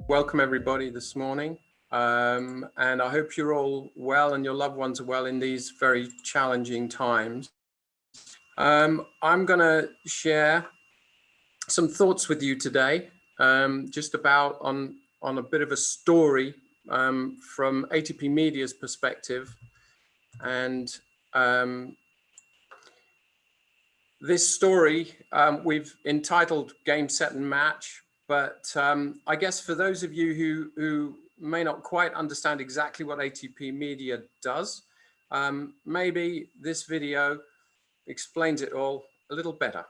welcome everybody this morning. And I hope you're all well and your loved ones are well in these very challenging times. I'm going to share some thoughts with you today, just about on a bit of a story from ATP Media's perspective. And this story we've entitled Game, Set and Match. But I guess for those of you who may not quite understand exactly what ATP Media does, maybe this video explains it all a little better.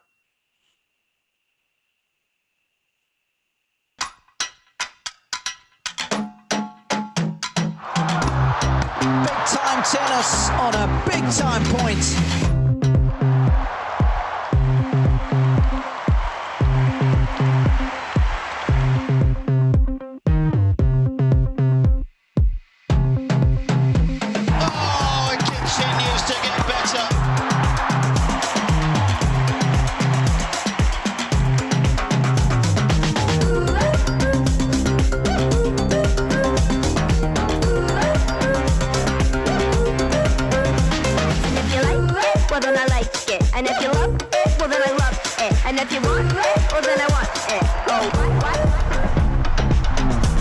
Big time tennis on a big time point. And if you love it, well then I love it. And if you want it, well then I want it. Oh, what?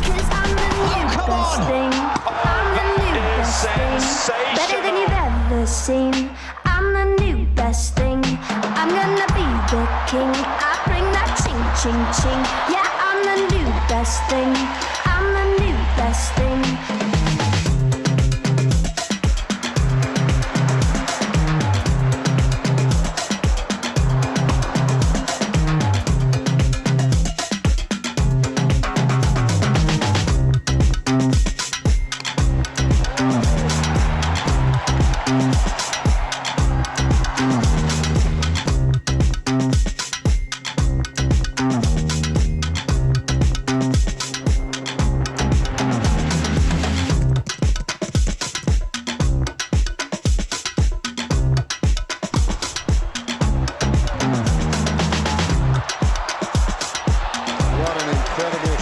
Cause I'm the new best thing. I'm the new best thing. Better than you've ever seen. I'm the new best thing. I'm gonna be the king. I bring that ching, ching, ching. Yeah, I'm the new best thing. I'm the new best thing.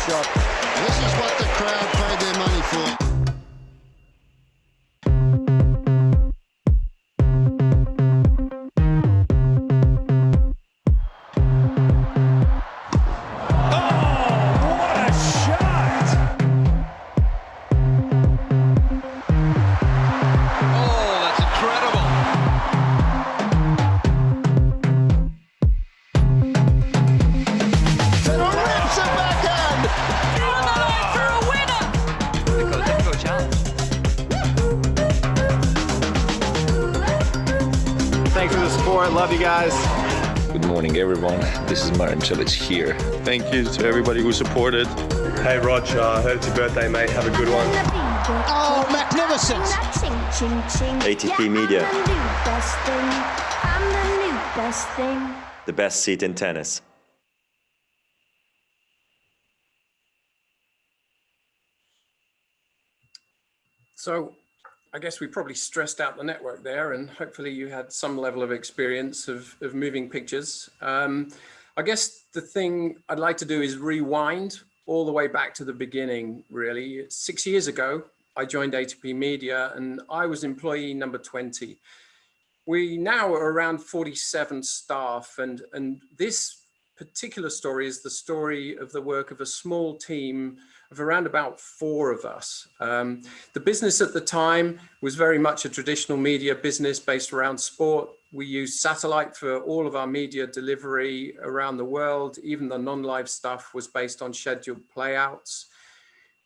This is what the crowd paid their money for. Oh, what a shot! Oh, that's incredible. Rips it backhand! Thanks for the support. Love you guys. Good morning, everyone. This is Martin Cilic here. Thank you to everybody who supported. Hey, Rog, heard it's your birthday, mate. Have a good one. Oh, magnificent. ATP Media. I'm the new best thing. The best seat in tennis. So I guess we probably stressed out the network there, and hopefully you had some level of experience of moving pictures. I guess the thing I'd like to do is rewind all the way back to the beginning, really. 6 years ago, I joined ATP Media and I was employee number 20. We now are around 47 staff, and this particular story is the story of the work of a small team of around about 4 of us. The business at the time was very much a traditional media business based around sport. We used satellite for all of our media delivery around the world. Even the non-live stuff was based on scheduled playouts.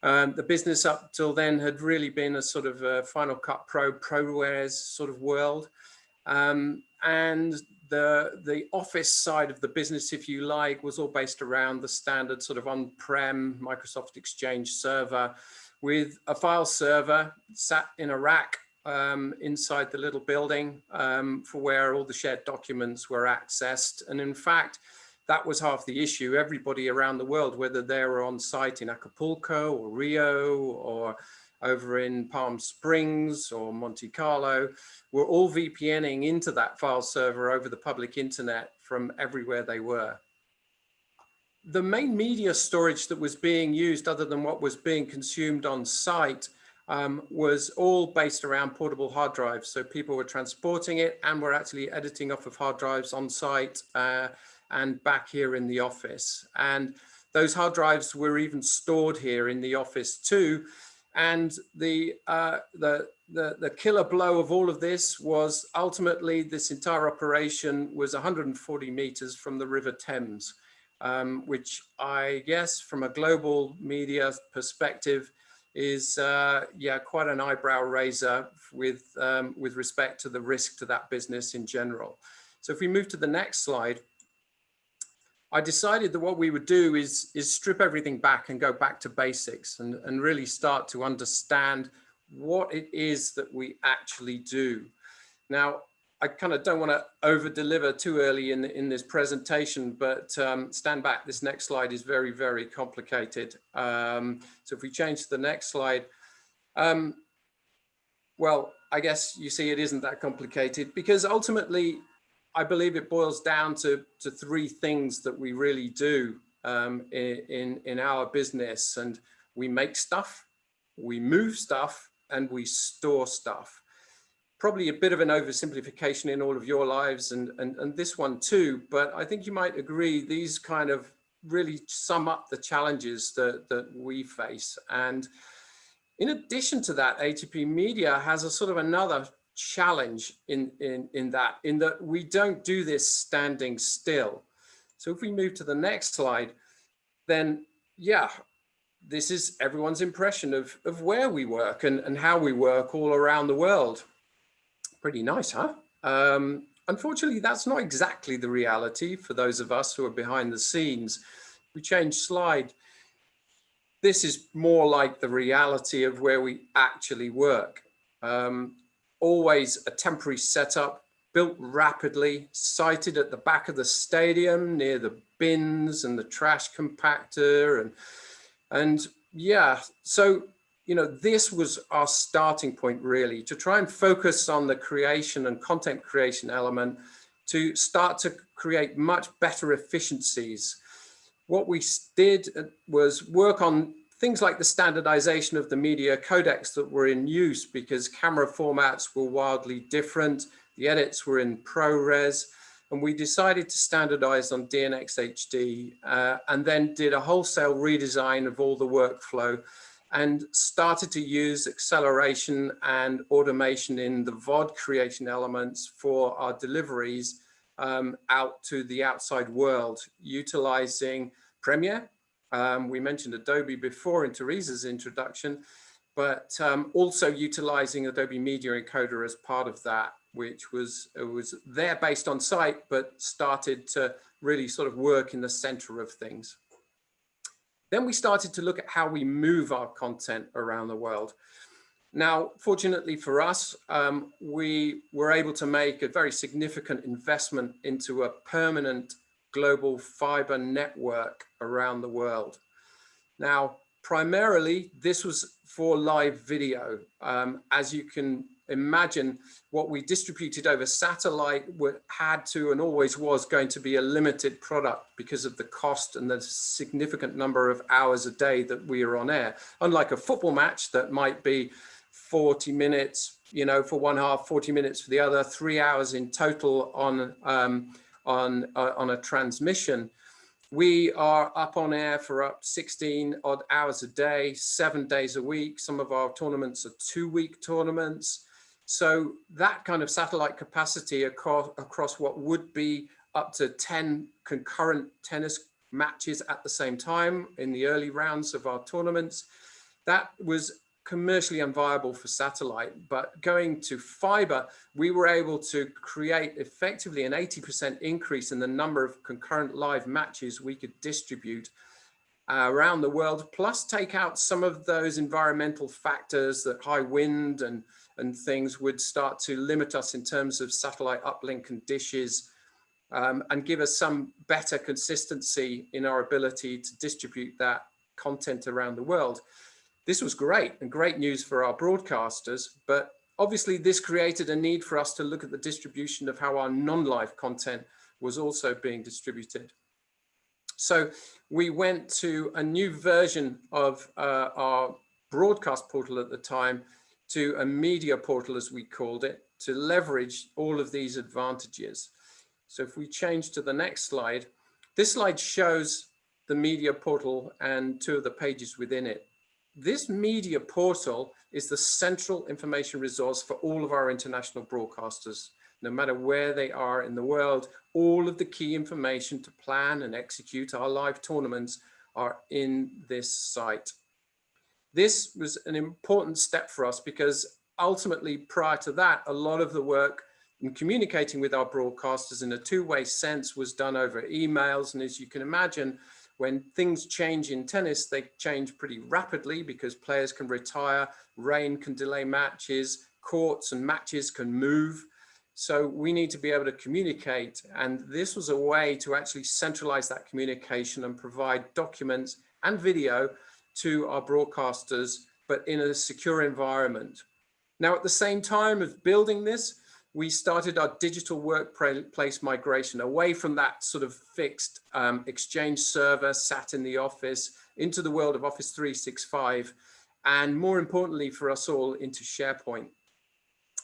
The business up till then had really been a sort of a Final Cut Pro, ProRes sort of world. And the office side of the business, if you like, was all based around the standard sort of on-prem Microsoft Exchange server with a file server sat in a rack inside the little building for where all the shared documents were accessed. And in fact, that was half the issue. Everybody around the world, whether they were on site in Acapulco or Rio or over in Palm Springs or Monte Carlo, were all VPNing into that file server over the public internet from everywhere they were. the main media storage that was being used, other than what was being consumed on site, was all based around portable hard drives. So people were transporting it and were actually editing off of hard drives on site and back here in the office. And those hard drives were even stored here in the office too. And the killer blow of all of this was ultimately this entire operation was 140 meters from the River Thames, which I guess from a global media perspective is quite an eyebrow raiser with respect to the risk to that business in general. So if we move to the next slide, I decided that what we would do is strip everything back and go back to basics and really start to understand what it is that we actually do. Now, I kind of don't want to over deliver too early in this presentation, but stand back. This next slide is very, very complicated. So if we change to the next slide, well, I guess you see it isn't that complicated, because ultimately, I believe it boils down to three things that we really do in our business. And we make stuff, we move stuff, and we store stuff. Probably a bit of an oversimplification in all of your lives and this one too, but I think you might agree these kind of really sum up the challenges that we face. And in addition to that, ATP Media has a sort of another challenge in that we don't do this standing still. So if we move to the next slide, then yeah, this is everyone's impression of where we work and how we work all around the world. Pretty nice, huh? Unfortunately, that's not exactly the reality for those of us who are behind the scenes. We change slide. This is more like the reality of where we actually work. Always a temporary setup, built rapidly, sited at the back of the stadium near the bins and the trash compactor. And yeah, so, you know, this was our starting point really, to try and focus on the creation and content creation element to start to create much better efficiencies. What we did was work on things like the standardization of the media codecs that were in use, because camera formats were wildly different. The edits were in ProRes, and we decided to standardize on DNx HD and then did a wholesale redesign of all the workflow and started to use acceleration and automation in the VOD creation elements for our deliveries out to the outside world, utilizing Premiere. We mentioned Adobe before in Teresa's introduction, but also utilizing Adobe Media Encoder as part of that, which was there based on site, but started to really sort of work in the center of things. Then we started to look at how we move our content around the world. Now, fortunately for us, we were able to make a very significant investment into a permanent global fiber network around the world. Now, primarily, this was for live video. As you can imagine, what we distributed over satellite had to and always was going to be a limited product because of the cost and the significant number of hours a day that we are on air. Unlike a football match that might be 40 minutes, you know, for one half, 40 minutes for the other, 3 hours in total on a transmission. We are up on air for up 16 odd hours a day, 7 days a week. Some of our tournaments are 2-week tournaments. So that kind of satellite capacity across what would be up to 10 concurrent tennis matches at the same time in the early rounds of our tournaments, that was commercially unviable for satellite. But going to fiber, we were able to create effectively an 80% increase in the number of concurrent live matches we could distribute around the world, plus take out some of those environmental factors that high wind and things would start to limit us in terms of satellite uplink and dishes, and give us some better consistency in our ability to distribute that content around the world. This was great and great news for our broadcasters, but obviously this created a need for us to look at the distribution of how our non-live content was also being distributed. So we went to a new version of our broadcast portal at the time, to a media portal, as we called it, to leverage all of these advantages. So if we change to the next slide, this slide shows the media portal and two of the pages within it. This media portal is the central information resource for all of our international broadcasters. No matter where they are in the world, all of the key information to plan and execute our live tournaments are in this site. This was an important step for us because ultimately, prior to that, a lot of the work in communicating with our broadcasters in a two-way sense was done over emails. And as you can imagine, when things change in tennis, they change pretty rapidly because players can retire, rain can delay matches, courts and matches can move. So we need to be able to communicate. And this was a way to actually centralize that communication and provide documents and video to our broadcasters, but in a secure environment. Now, at the same time of building this, we started our digital workplace migration away from that sort of fixed Exchange server sat in the office into the world of Office 365, and more importantly for us all, into SharePoint,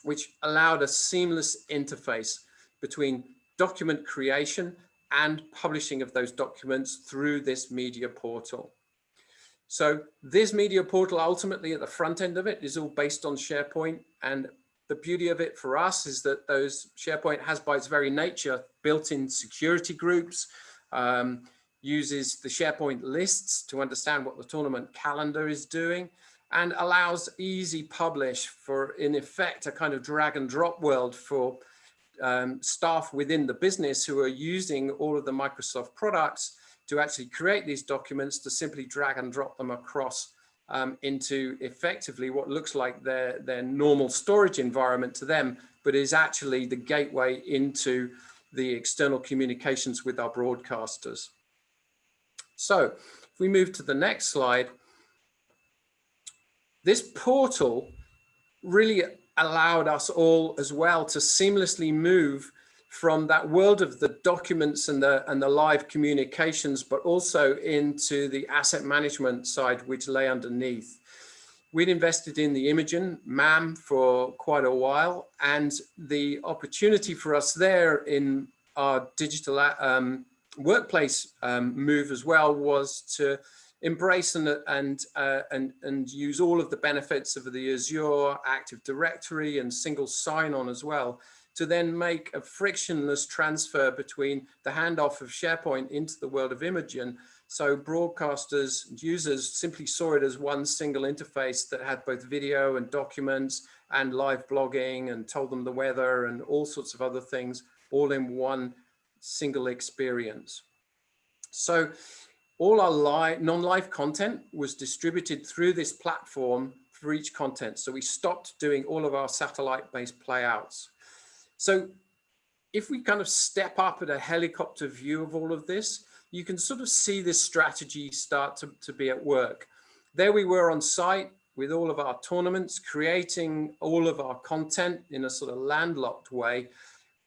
which allowed a seamless interface between document creation and publishing of those documents through this media portal. So this media portal, ultimately at the front end of it, is all based on SharePoint. And the beauty of it for us is that those SharePoint has, by its very nature, built-in security groups, uses the SharePoint lists to understand what the tournament calendar is doing, and allows easy publish for, in effect, a kind of drag and drop world for staff within the business who are using all of the Microsoft products to actually create these documents, to simply drag and drop them across into effectively what looks like their normal storage environment to them, but is actually the gateway into the external communications with our broadcasters. So if we move to the next slide, this portal really allowed us all as well to seamlessly move from that world of the documents and the live communications, but also into the asset management side, which lay underneath. We'd invested in the Imogen MAM for quite a while, and the opportunity for us there in our digital workplace move as well was to embrace and use all of the benefits of the Azure Active Directory and single sign-on as well, to then make a frictionless transfer between the handoff of SharePoint into the world of Imogen. So broadcasters and users simply saw it as one single interface that had both video and documents and live blogging, and told them the weather and all sorts of other things, all in one single experience. So all our non-live content was distributed through this platform for each content. So we stopped doing all of our satellite-based playouts. So if we kind of step up at a helicopter view of all of this, you can sort of see this strategy start to be at work. There we were on site with all of our tournaments, creating all of our content in a sort of landlocked way,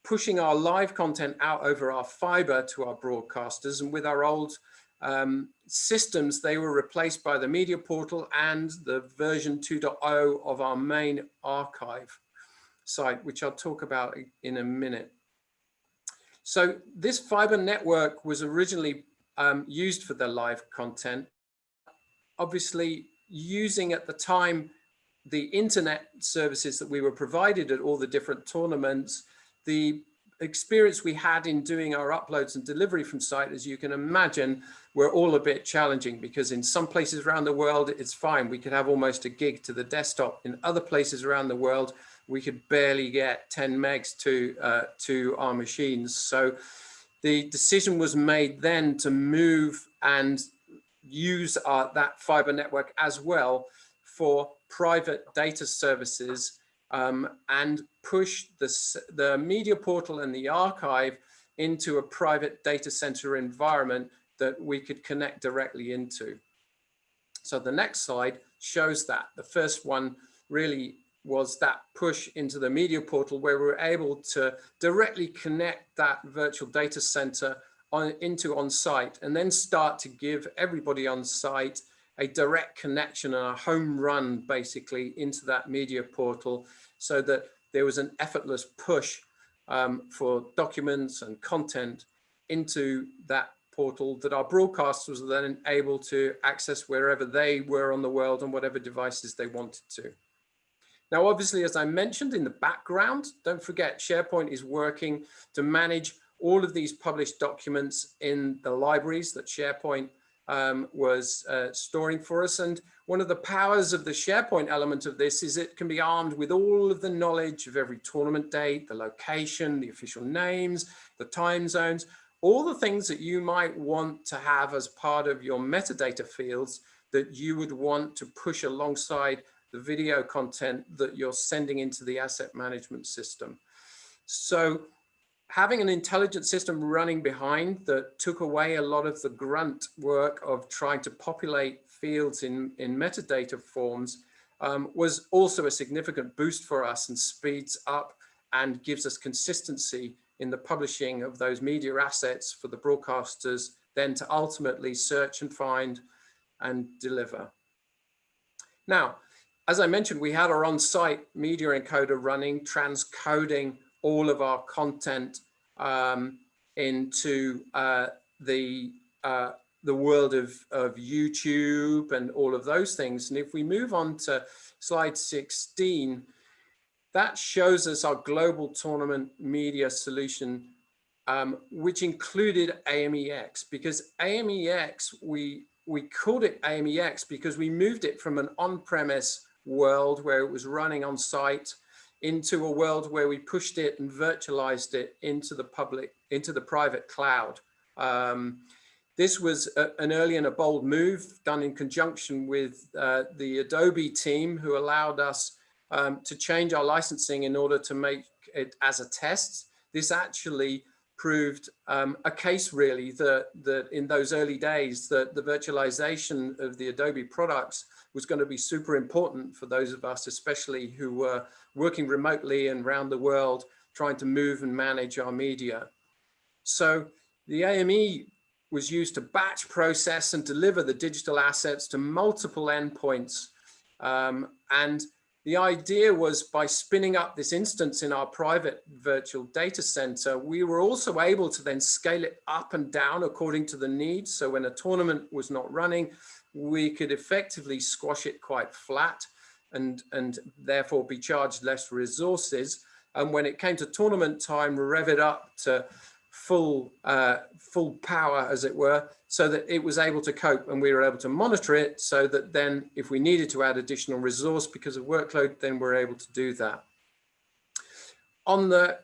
pushing our live content out over our fiber to our broadcasters. And with our old systems, they were replaced by the media portal and the version 2.0 of our main archive site, which I'll talk about in a minute. So this fiber network was originally used for the live content. Obviously, using at the time the internet services that we were provided at all the different tournaments, the experience we had in doing our uploads and delivery from site, as you can imagine, were all a bit challenging, because in some places around the world, it's fine. We could have almost a gig to the desktop. In other places around the world, we could barely get 10 megs to our machines. So the decision was made then to move and use that fiber network as well for private data services, and push the media portal and the archive into a private data center environment that we could connect directly into. So the next slide shows that. The first one really was that push into the media portal, where we were able to directly connect that virtual data center into on site, and then start to give everybody on site a direct connection and a home run basically into that media portal, so that there was an effortless push for documents and content into that portal that our broadcasters were then able to access wherever they were on the world on whatever devices they wanted to. Now, obviously, as I mentioned in the background, don't forget SharePoint is working to manage all of these published documents in the libraries that SharePoint was storing for us. And one of the powers of the SharePoint element of this is it can be armed with all of the knowledge of every tournament date, the location, the official names, the time zones, all the things that you might want to have as part of your metadata fields that you would want to push alongside the video content that you're sending into the asset management system. So having an intelligent system running behind that took away a lot of the grunt work of trying to populate fields in metadata forms was also a significant boost for us, and speeds up and gives us consistency in the publishing of those media assets for the broadcasters then to ultimately search and find and deliver. Now, as I mentioned, we had our on-site media encoder running, transcoding all of our content into the world of YouTube and all of those things. And if we move on to slide 16, that shows us our global tournament media solution, which included AMEX, because AMEX, we called it AMEX because we moved it from an on-premise world where it was running on site into a world where we pushed it and virtualized it into the private cloud. This was an early and a bold move done in conjunction with the Adobe team, who allowed us to change our licensing in order to make it as a test. This actually proved a case really that in those early days that the virtualization of the Adobe products was going to be super important for those of us, especially who were working remotely and around the world, trying to move and manage our media. So the AME was used to batch process and deliver the digital assets to multiple endpoints. And the idea was, by spinning up this instance in our private virtual data center, we were also able to then scale it up and down according to the needs. So when a tournament was not running, we could effectively squash it quite flat and therefore be charged less resources. And when it came to tournament time, rev it up to full power, as it were, so that it was able to cope, and we were able to monitor it, so that then if we needed to add additional resource because of workload, then we're able to do that. On the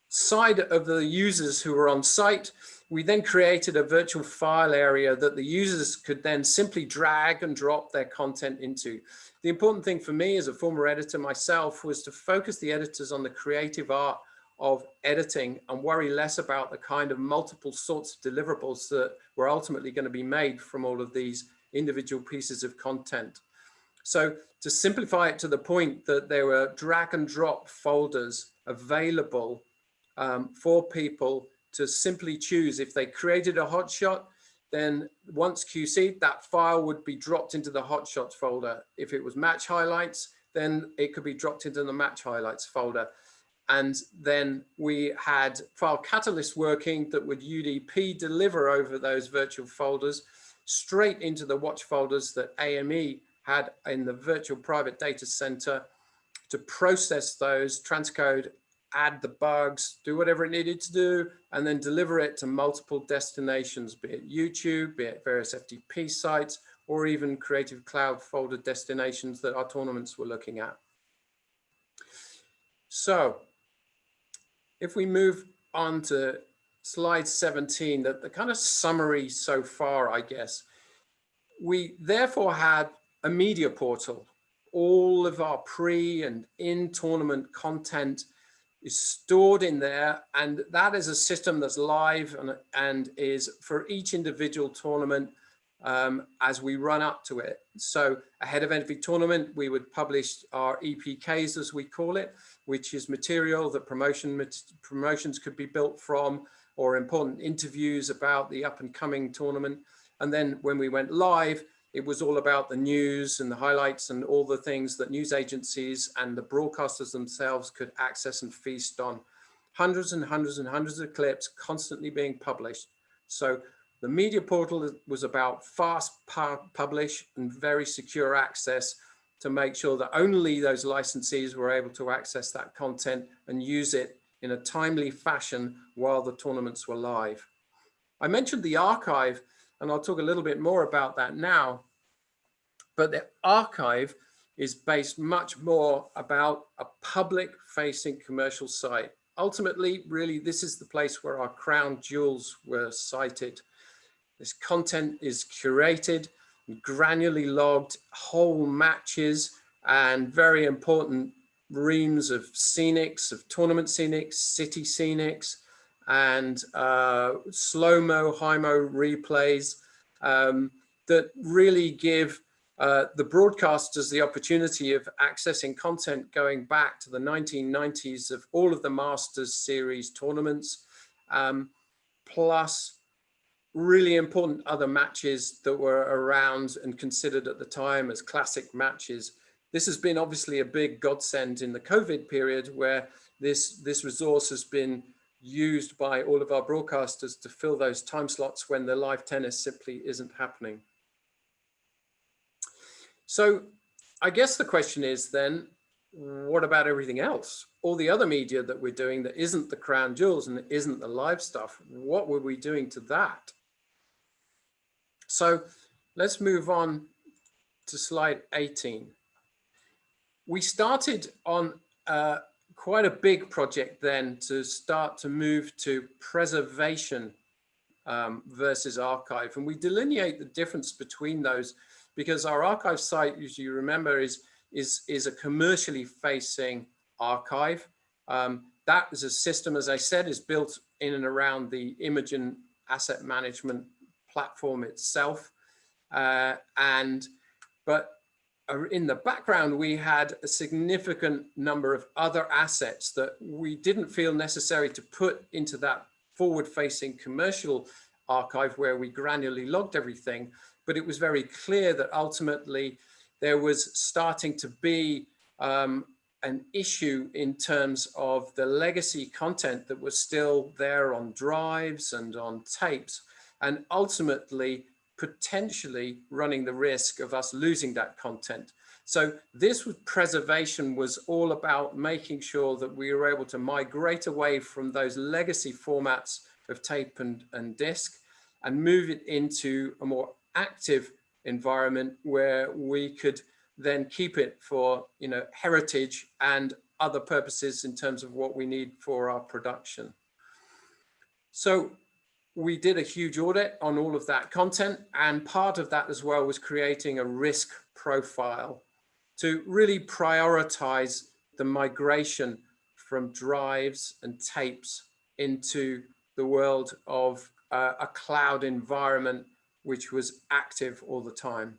side of the users who were on site, we then created a virtual file area that the users could then simply drag and drop their content into. The important thing for me as a former editor myself was to focus the editors on the creative art of editing and worry less about the kind of multiple sorts of deliverables that were ultimately going to be made from all of these individual pieces of content. So to simplify it to the point that there were drag and drop folders available for people to simply choose. If they created a hotshot, then once QC'd, that file would be dropped into the hotshots folder. If it was match highlights, then it could be dropped into the match highlights folder. And then we had file catalyst working that would UDP deliver over those virtual folders straight into the watch folders that AME had in the virtual private data center to process those, transcode, add the bugs, do whatever it needed to do, and then deliver it to multiple destinations, be it YouTube, be it various FTP sites, or even Creative Cloud folder destinations that our tournaments were looking at. So if we move on to slide 17, the kind of summary so far, I guess, we therefore had a media portal. All of our pre and in-tournament content is stored in there, and that is a system that's live and is for each individual tournament as we run up to it. So ahead of every tournament, we would publish our EPKs, as we call it, which is material that promotions could be built from, or important interviews about the up and coming tournament. And then when we went live, it was all about the news and the highlights and all the things that news agencies and the broadcasters themselves could access and feast on. Hundreds and hundreds and hundreds of clips constantly being published. So the media portal was about fast publish and very secure access to make sure that only those licensees were able to access that content and use it in a timely fashion while the tournaments were live. I mentioned the archive, and I'll talk a little bit more about that now. But the archive is based much more about a public-facing commercial site. Ultimately, really, this is the place where our crown jewels were cited. This content is curated, granularly logged, whole matches, and very important reams of scenics, of tournament scenics, city scenics, and slow-mo, high-mo replays that really give the broadcasters the opportunity of accessing content going back to the 1990s of all of the Masters Series tournaments, plus really important other matches that were around and considered at the time as classic matches. This has been obviously a big godsend in the COVID period, where this resource has been used by all of our broadcasters to fill those time slots when the live tennis simply isn't happening. So I guess the question is then, what about everything else? All the other media that we're doing that isn't the crown jewels and isn't the live stuff, what were we doing to that? So let's move on to slide 18. We started on quite a big project then to start to move to preservation versus archive. And we delineate the difference between those because our archive site, as you remember, is a commercially facing archive. That is a system, as I said, is built in and around the Imogen asset management platform itself. But in the background, we had a significant number of other assets that we didn't feel necessary to put into that forward-facing commercial archive where we granularly logged everything. But it was very clear that ultimately there was starting to be an issue in terms of the legacy content that was still there on drives and on tapes, and ultimately potentially running the risk of us losing that content. So this preservation was all about making sure that we were able to migrate away from those legacy formats of tape and disc and move it into a more active environment where we could then keep it for, you know, heritage and other purposes in terms of what we need for our production. So we did a huge audit on all of that content, and part of that as well was creating a risk profile to really prioritize the migration from drives and tapes into the world of a cloud environment which was active all the time.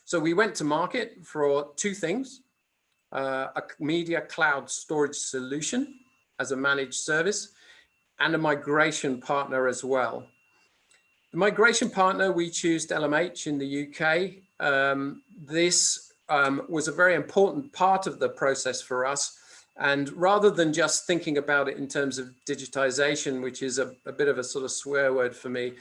So we went to market for two things, a media cloud storage solution as a managed service and a migration partner as well. The migration partner, we chose LMH in the UK. This was a very important part of the process for us. And rather than just thinking about it in terms of digitization, which is a bit of a sort of swear word for me,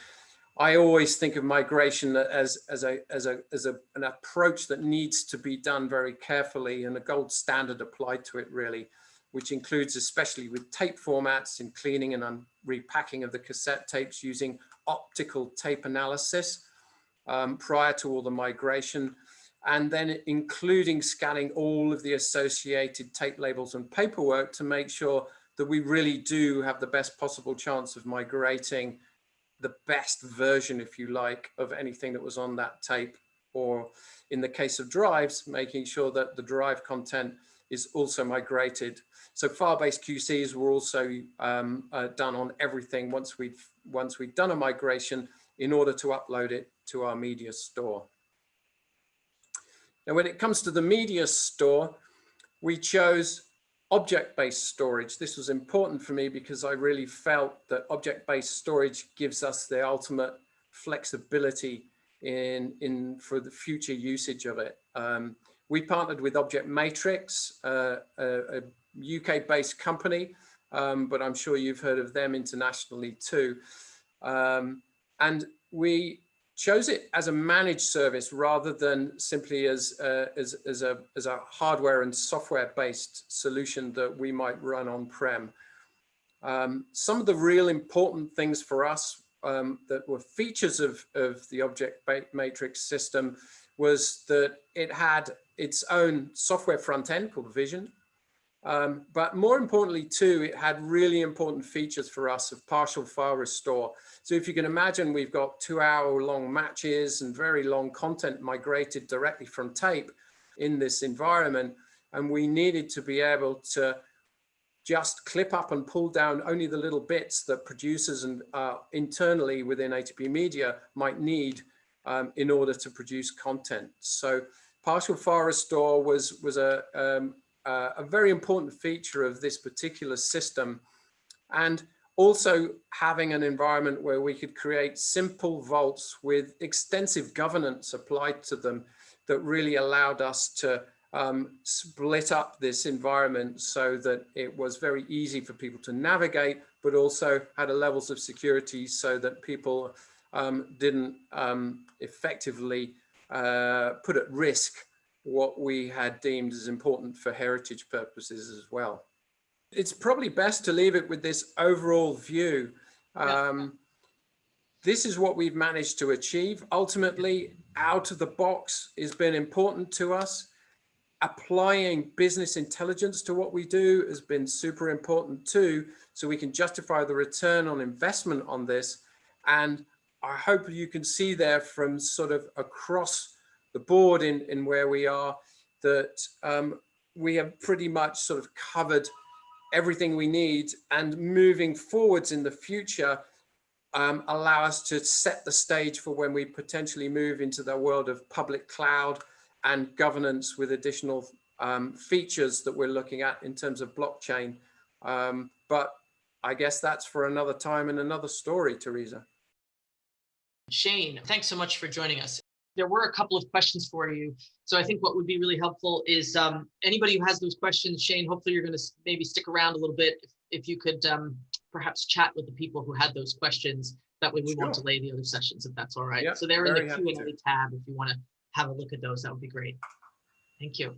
I always think of migration as an approach that needs to be done very carefully and a gold standard applied to it really, which includes, especially with tape formats, in cleaning and repacking of the cassette tapes using optical tape analysis prior to all the migration, and then including scanning all of the associated tape labels and paperwork to make sure that we really do have the best possible chance of migrating the best version, if you like, of anything that was on that tape, or in the case of drives, making sure that the drive content is also migrated. So file-based QCs were also done on everything once we'd done a migration in order to upload it to our media store. Now, when it comes to the media store, we chose object-based storage. This was important for me because I really felt that object-based storage gives us the ultimate flexibility for the future usage of it. We partnered with Object Matrix, a UK-based company, but I'm sure you've heard of them internationally too. And we chose it as a managed service rather than simply as a hardware and software-based solution that we might run on-prem. Some of the real important things for us that were features of the Object Matrix system was that it had its own software front end called Vision. But more importantly too, it had really important features for us of partial file restore. So if you can imagine, we've got 2-hour-long matches and very long content migrated directly from tape in this environment. And we needed to be able to just clip up and pull down only the little bits that producers and internally within ATP Media might need in order to produce content. So partial file restore was a very important feature of this particular system, and also having an environment where we could create simple vaults with extensive governance applied to them that really allowed us to split up this environment so that it was very easy for people to navigate, but also had a levels of security so that people didn't effectively put at risk what we had deemed as important for heritage purposes as well. It's probably best to leave it with this overall view. This is what we've managed to achieve. Ultimately, out of the box has been important to us. Applying business intelligence to what we do has been super important too, so we can justify the return on investment on this. And I hope you can see there from sort of across the board in where we are that we have pretty much sort of covered everything we need, and moving forwards in the future allow us to set the stage for when we potentially move into the world of public cloud and governance with additional features that we're looking at in terms of blockchain. But I guess that's for another time and another story, Teresa. Shane, thanks so much for joining us. There were a couple of questions for you. So I think what would be really helpful is anybody who has those questions, Shane, hopefully you're going to maybe stick around a little bit. If you could perhaps chat with the people who had those questions, that way we won't delay the other sessions, if that's all right. Yep, so they're in the Q&A to. tab. If you want to have a look at those, that would be great. Thank you.